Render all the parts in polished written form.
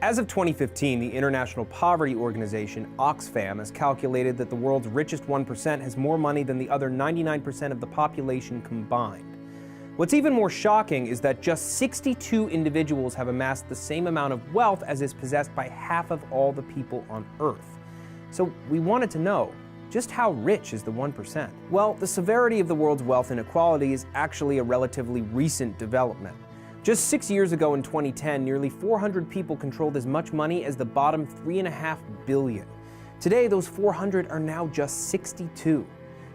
As of 2015, the International Poverty Organization, Oxfam, has calculated that the world's richest 1% has more money than the other 99% of the population combined. What's even more shocking is that just 62 individuals have amassed the same amount of wealth as is possessed by half of all the people on Earth. So we wanted to know, just how rich is the 1%? Well, the severity of the world's wealth inequality is actually a relatively recent development. Just 6 years ago in 2010, nearly 400 people controlled as much money as the bottom 3.5 billion. Today, those 400 are now just 62.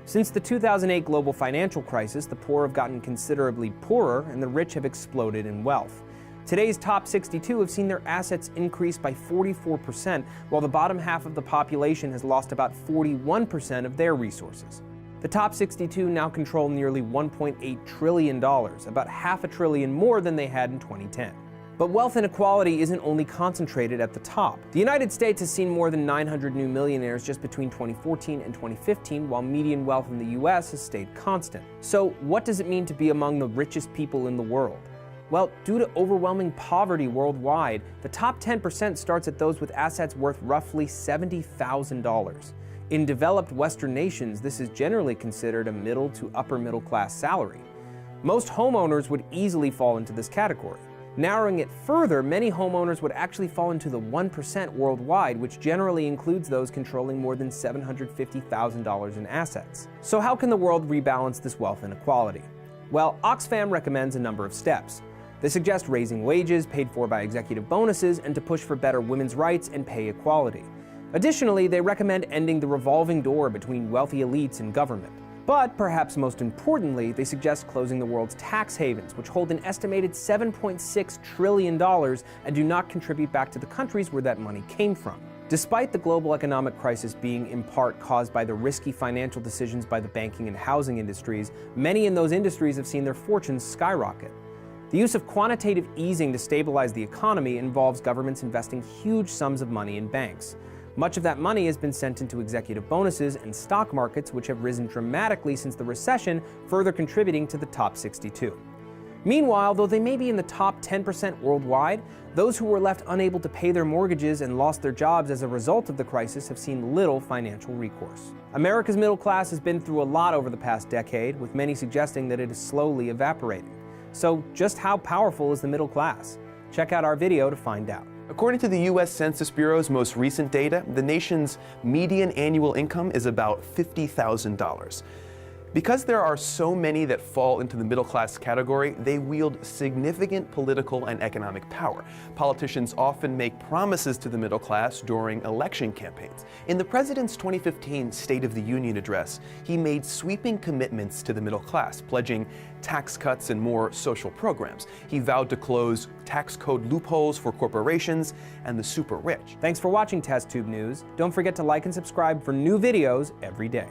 Since the 2008 global financial crisis, the poor have gotten considerably poorer and the rich have exploded in wealth. Today's top 62 have seen their assets increase by 44%, while the bottom half of the population has lost about 41% of their resources. The top 62 now control nearly $1.8 trillion, about half a trillion more than they had in 2010. But wealth inequality isn't only concentrated at the top. The United States has seen more than 900 new millionaires just between 2014 and 2015, while median wealth in the US has stayed constant. So what does it mean to be among the richest people in the world? Well, due to overwhelming poverty worldwide, the top 10% starts at those with assets worth roughly $70,000. In developed Western nations, this is generally considered a middle to upper middle class salary. Most homeowners would easily fall into this category. Narrowing it further, many homeowners would actually fall into the 1% worldwide, which generally includes those controlling more than $750,000 in assets. So how can the world rebalance this wealth inequality? Well, Oxfam recommends a number of steps. They suggest raising wages paid for by executive bonuses and to push for better women's rights and pay equality. Additionally, they recommend ending the revolving door between wealthy elites and government. But perhaps most importantly, they suggest closing the world's tax havens, which hold an estimated $7.6 trillion and do not contribute back to the countries where that money came from. Despite the global economic crisis being in part caused by the risky financial decisions by the banking and housing industries, many in those industries have seen their fortunes skyrocket. The use of quantitative easing to stabilize the economy involves governments investing huge sums of money in banks. Much of that money has been sent into executive bonuses and stock markets, which have risen dramatically since the recession, further contributing to the top 62. Meanwhile, though they may be in the top 10% worldwide, those who were left unable to pay their mortgages and lost their jobs as a result of the crisis have seen little financial recourse. America's middle class has been through a lot over the past decade, with many suggesting that it is slowly evaporating. So just how powerful is the middle class? Check out our video to find out. According to the U.S. Census Bureau's most recent data, the nation's median annual income is about $50,000. Because there are so many that fall into the middle class category, they wield significant political and economic power. Politicians often make promises to the middle class during election campaigns. In the president's 2015 State of the Union address, he made sweeping commitments to the middle class, pledging tax cuts and more social programs. He vowed to close tax code loopholes for corporations and the super rich. Thanks for watching Test Tube News. Don't forget to like and subscribe for new videos every day.